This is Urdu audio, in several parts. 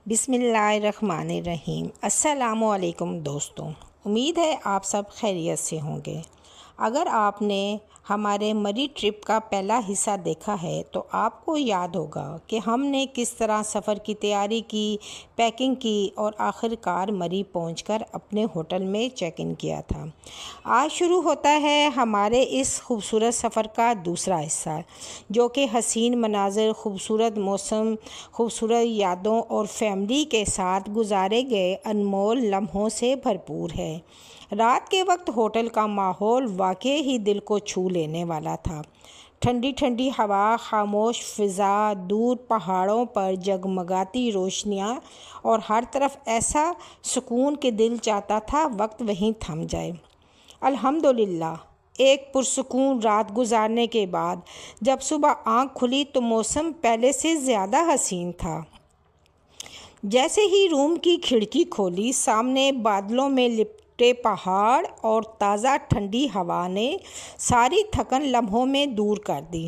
بسم اللہ الرحمن الرحیم۔ السلام علیکم دوستوں، امید ہے آپ سب خیریت سے ہوں گے۔ اگر آپ نے ہمارے مری ٹرپ کا پہلا حصہ دیکھا ہے تو آپ کو یاد ہوگا کہ ہم نے کس طرح سفر کی تیاری کی، پیکنگ کی اور آخر کار مری پہنچ کر اپنے ہوٹل میں چیک ان کیا تھا۔ آج شروع ہوتا ہے ہمارے اس خوبصورت سفر کا دوسرا حصہ، جو کہ حسین مناظر، خوبصورت موسم، خوبصورت یادوں اور فیملی کے ساتھ گزارے گئے انمول لمحوں سے بھرپور ہے۔ رات کے وقت ہوٹل کا ماحول واقعی ہی دل کو چھو لینے والا تھا۔ ٹھنڈی ٹھنڈی ہوا، خاموش فضا، دور پہاڑوں پر جگمگاتی روشنیاں اور ہر طرف ایسا سکون کہ دل چاہتا تھا وقت وہیں تھم جائے۔ الحمدللہ، ایک پرسکون رات گزارنے کے بعد جب صبح آنکھ کھلی تو موسم پہلے سے زیادہ حسین تھا۔ جیسے ہی روم کی کھڑکی کھولی، سامنے بادلوں میں لپٹے پہاڑ اور تازہ ٹھنڈی ہوا نے ساری تھکن لمحوں میں دور کر دی۔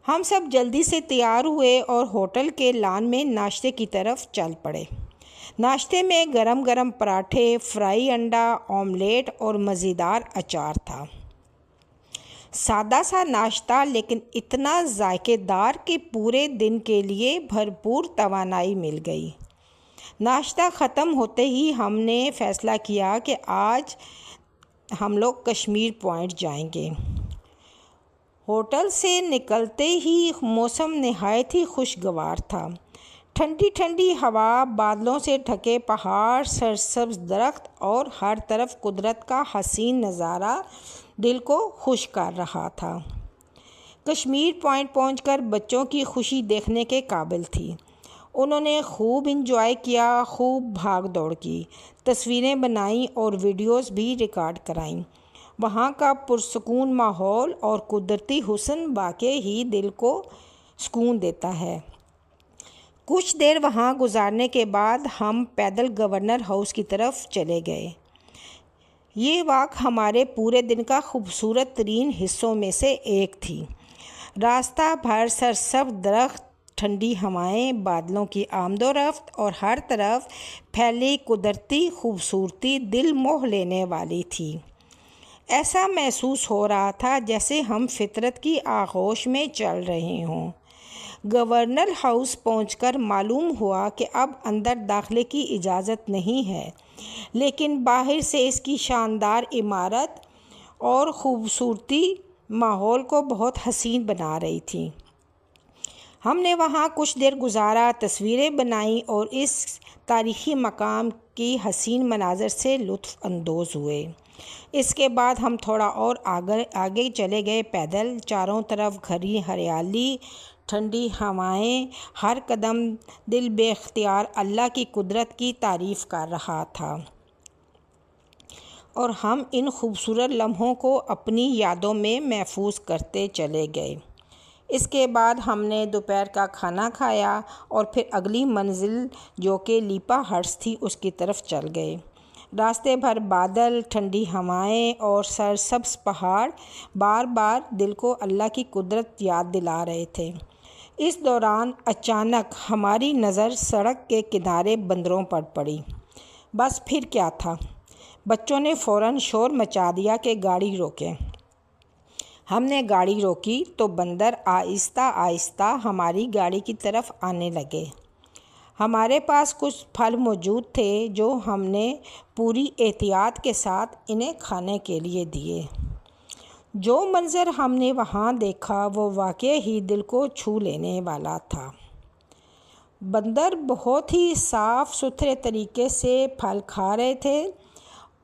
ہم سب جلدی سے تیار ہوئے اور ہوٹل کے لان میں ناشتے کی طرف چل پڑے۔ ناشتے میں گرم گرم پراٹھے، فرائی انڈا آملیٹ اور مزیدار اچار تھا۔ سادہ سا ناشتہ لیکن اتنا ذائقے دار کہ پورے دن کے لیے بھرپور توانائی مل گئی۔ ناشتہ ختم ہوتے ہی ہم نے فیصلہ کیا کہ آج ہم لوگ کشمیر پوائنٹ جائیں گے۔ ہوٹل سے نکلتے ہی موسم نہایت ہی خوشگوار تھا۔ ٹھنڈی ٹھنڈی ہوا، بادلوں سے ڈھکے پہاڑ، سرسبز درخت اور ہر طرف قدرت کا حسین نظارہ دل کو خوش کر رہا تھا۔ کشمیر پوائنٹ پہنچ کر بچوں کی خوشی دیکھنے کے قابل تھی۔ انہوں نے خوب انجوائے کیا، خوب بھاگ دوڑ کی، تصویریں بنائیں اور ویڈیوز بھی ریکارڈ کرائیں۔ وہاں کا پرسکون ماحول اور قدرتی حسن واقعی ہی دل کو سکون دیتا ہے۔ کچھ دیر وہاں گزارنے کے بعد ہم پیدل گورنر ہاؤس کی طرف چلے گئے۔ یہ واک ہمارے پورے دن کا خوبصورت ترین حصوں میں سے ایک تھی۔ راستہ بھر سرسبز درخت، ٹھنڈی ہوائیں، بادلوں کی آمد و رفت اور ہر طرف پھیلی قدرتی خوبصورتی دل موہ لینے والی تھی۔ ایسا محسوس ہو رہا تھا جیسے ہم فطرت کی آغوش میں چل رہے ہوں۔ گورنر ہاؤس پہنچ کر معلوم ہوا کہ اب اندر داخلے کی اجازت نہیں ہے، لیکن باہر سے اس کی شاندار عمارت اور خوبصورتی ماحول کو بہت حسین بنا رہی تھی۔ ہم نے وہاں کچھ دیر گزارا، تصویریں بنائیں اور اس تاریخی مقام کی حسین مناظر سے لطف اندوز ہوئے۔ اس کے بعد ہم تھوڑا اور آگے چلے گئے پیدل۔ چاروں طرف گھری ہریالی، ٹھنڈی ہوائیں، ہر قدم دل بے اختیار اللہ کی قدرت کی تعریف کر رہا تھا، اور ہم ان خوبصورت لمحوں کو اپنی یادوں میں محفوظ کرتے چلے گئے۔ اس کے بعد ہم نے دوپہر کا کھانا کھایا اور پھر اگلی منزل جو کہ لیپا ہٹس تھی اس کی طرف چل گئے۔ راستے بھر بادل، ٹھنڈی ہوائیں اور سرسبز پہاڑ بار بار دل کو اللہ کی قدرت یاد دلا رہے تھے۔ اس دوران اچانک ہماری نظر سڑک کے کنارے بندروں پر پڑی۔ بس پھر کیا تھا، بچوں نے فوراً شور مچا دیا کہ گاڑی روکیں۔ ہم نے گاڑی روکی تو بندر آہستہ آہستہ ہماری گاڑی کی طرف آنے لگے۔ ہمارے پاس کچھ پھل موجود تھے جو ہم نے پوری احتیاط کے ساتھ انہیں کھانے کے لیے دیے۔ جو منظر ہم نے وہاں دیکھا وہ واقعی ہی دل کو چھو لینے والا تھا۔ بندر بہت ہی صاف ستھرے طریقے سے پھل کھا رہے تھے،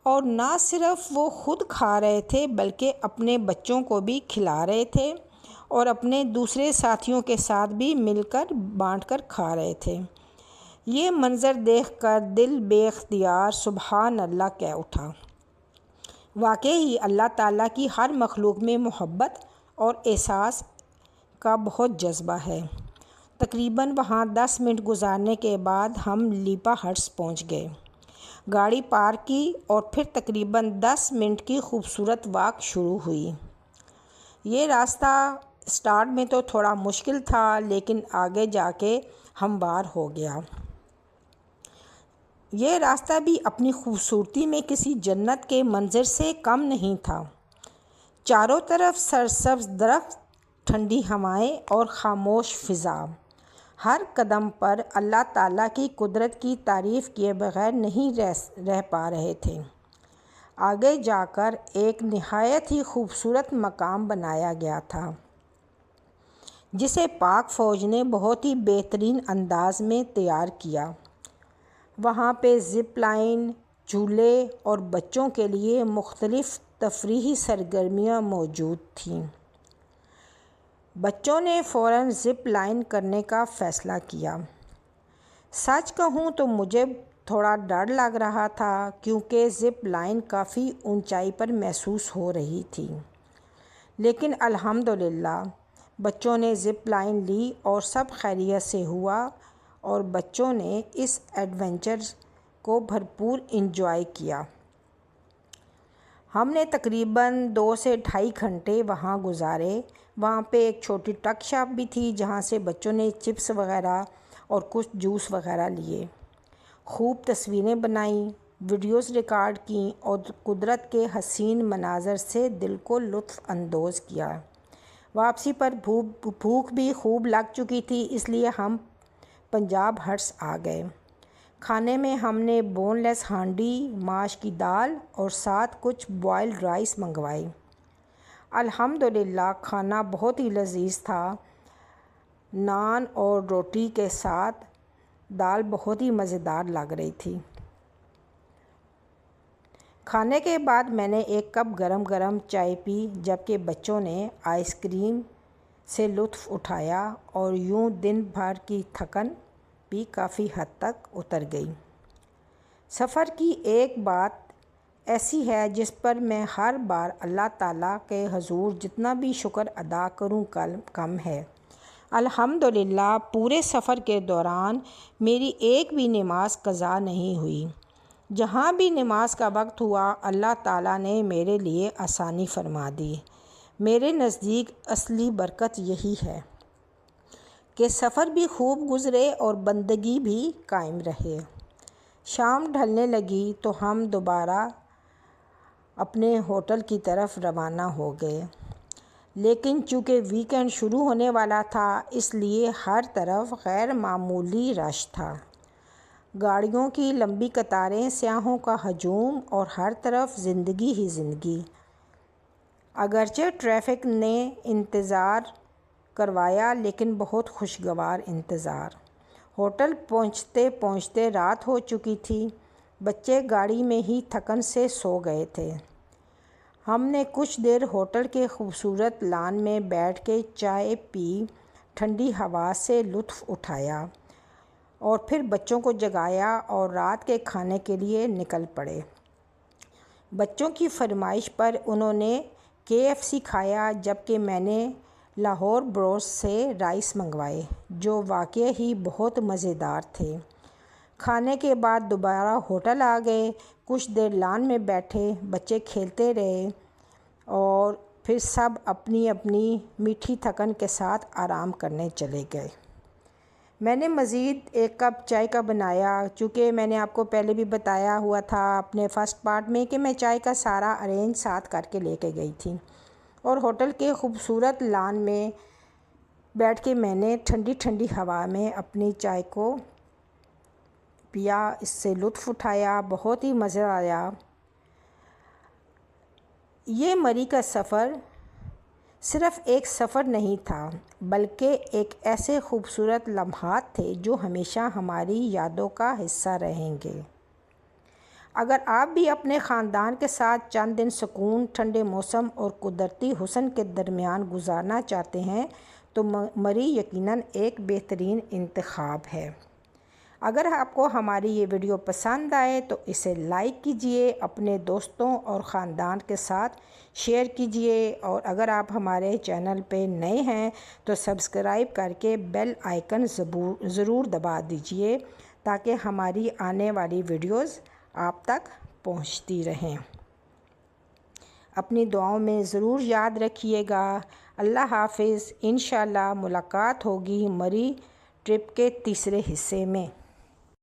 اور نہ صرف وہ خود کھا رہے تھے بلکہ اپنے بچوں کو بھی کھلا رہے تھے اور اپنے دوسرے ساتھیوں کے ساتھ بھی مل کر بانٹ کر کھا رہے تھے۔ یہ منظر دیکھ کر دل بے اختیار سبحان اللہ کہہ اٹھا۔ واقعی ہی اللہ تعالیٰ کی ہر مخلوق میں محبت اور احساس کا بہت جذبہ ہے۔ تقریباً وہاں 10 منٹ گزارنے کے بعد ہم لیپا ہٹس پہنچ گئے، گاڑی پارک کی اور پھر تقریباً 10 منٹ کی خوبصورت واک شروع ہوئی۔ یہ راستہ اسٹارٹ میں تو تھوڑا مشکل تھا لیکن آگے جا کے ہموار ہو گیا۔ یہ راستہ بھی اپنی خوبصورتی میں کسی جنت کے منظر سے کم نہیں تھا۔ چاروں طرف سرسبز درخت، ٹھنڈی ہوائیں اور خاموش فضا۔ ہر قدم پر اللہ تعالیٰ کی قدرت کی تعریف کیے بغیر نہیں رہ پا رہے تھے۔ آگے جا کر ایک نہایت ہی خوبصورت مقام بنایا گیا تھا، جسے پاک فوج نے بہت ہی بہترین انداز میں تیار کیا۔ وہاں پہ زپ لائن، جھولے اور بچوں کے لیے مختلف تفریحی سرگرمیاں موجود تھیں۔ بچوں نے فوراً زپ لائن کرنے کا فیصلہ کیا۔ سچ کہوں تو مجھے تھوڑا ڈر لگ رہا تھا، کیونکہ زپ لائن کافی اونچائی پر محسوس ہو رہی تھی، لیکن الحمدللہ بچوں نے زپ لائن لی اور سب خیریت سے ہوا، اور بچوں نے اس ایڈونچر کو بھرپور انجوائے کیا۔ ہم نے تقریباً 2 سے 2.5 گھنٹے وہاں گزارے۔ وہاں پہ ایک چھوٹی ٹرک شاپ بھی تھی، جہاں سے بچوں نے چپس وغیرہ اور کچھ جوس وغیرہ لیے، خوب تصویریں بنائیں، ویڈیوز ریکارڈ کیں اور قدرت کے حسین مناظر سے دل کو لطف اندوز کیا۔ واپسی پر بھوک بھی خوب لگ چکی تھی، اس لیے ہم پنجاب ہٹس آ گئے۔ کھانے میں ہم نے بون لیس ہانڈی، ماش کی دال اور ساتھ کچھ بوائلڈ رائس منگوائے۔ الحمدللہ کھانا بہت ہی لذیذ تھا۔ نان اور روٹی کے ساتھ دال بہت ہی مزیدار لگ رہی تھی۔ کھانے کے بعد میں نے ایک کپ گرم گرم چائے پی، جبکہ بچوں نے آئس کریم سے لطف اٹھایا، اور یوں دن بھر کی تھکن بھی کافی حد تک اتر گئی۔ سفر کی ایک بات ایسی ہے جس پر میں ہر بار اللہ تعالیٰ کے حضور جتنا بھی شکر ادا کروں کم ہے۔ الحمدللہ پورے سفر کے دوران میری ایک بھی نماز قضا نہیں ہوئی۔ جہاں بھی نماز کا وقت ہوا، اللہ تعالیٰ نے میرے لیے آسانی فرما دی۔ میرے نزدیک اصلی برکت یہی ہے کہ سفر بھی خوب گزرے اور بندگی بھی قائم رہے۔ شام ڈھلنے لگی تو ہم دوبارہ اپنے ہوٹل کی طرف روانہ ہو گئے، لیکن چونکہ ویکینڈ شروع ہونے والا تھا، اس لیے ہر طرف غیر معمولی رش تھا۔ گاڑیوں کی لمبی قطاریں، سیاحوں کا ہجوم اور ہر طرف زندگی ہی زندگی۔ اگرچہ ٹریفک نے انتظار کروایا، لیکن بہت خوشگوار انتظار۔ ہوٹل پہنچتے پہنچتے رات ہو چکی تھی۔ بچے گاڑی میں ہی تھکن سے سو گئے تھے۔ ہم نے کچھ دیر ہوٹل کے خوبصورت لان میں بیٹھ کے چائے پی، ٹھنڈی ہوا سے لطف اٹھایا، اور پھر بچوں کو جگایا اور رات کے کھانے کے لیے نکل پڑے۔ بچوں کی فرمائش پر انہوں نے KFC کھایا، جبکہ میں نے لاہور بروس سے رائس منگوائے، جو واقعی ہی بہت مزیدار تھے۔ کھانے کے بعد دوبارہ ہوٹل آ گئے، کچھ دیر لان میں بیٹھے، بچے کھیلتے رہے، اور پھر سب اپنی اپنی میٹھی تھکن کے ساتھ آرام کرنے چلے گئے۔ میں نے مزید ایک کپ چائے کا بنایا، چونکہ میں نے آپ کو پہلے بھی بتایا ہوا تھا اپنے فرسٹ پارٹ میں کہ میں چائے کا سارا ارینج ساتھ کر کے لے کے گئی تھی، اور ہوٹل کے خوبصورت لان میں بیٹھ کے میں نے ٹھنڈی ٹھنڈی ہوا میں اپنی چائے کو پیا، اس سے لطف اٹھایا، بہت ہی مزہ آیا۔ یہ مری کا سفر صرف ایک سفر نہیں تھا، بلکہ ایک ایسے خوبصورت لمحات تھے جو ہمیشہ ہماری یادوں کا حصہ رہیں گے۔ اگر آپ بھی اپنے خاندان کے ساتھ چند دن سکون، ٹھنڈے موسم اور قدرتی حسن کے درمیان گزارنا چاہتے ہیں تو مری یقیناً ایک بہترین انتخاب ہے۔ اگر آپ کو ہماری یہ ویڈیو پسند آئے تو اسے لائک کیجئے، اپنے دوستوں اور خاندان کے ساتھ شیئر کیجئے، اور اگر آپ ہمارے چینل پہ نئے ہیں تو سبسکرائب کر کے بیل آئیکن ضرور دبا دیجئے، تاکہ ہماری آنے والی ویڈیوز آپ تک پہنچتی رہیں۔ اپنی دعاؤں میں ضرور یاد رکھیے گا۔ اللہ حافظ۔ انشاءاللہ ملاقات ہوگی مری ٹرپ کے تیسرے حصے میں۔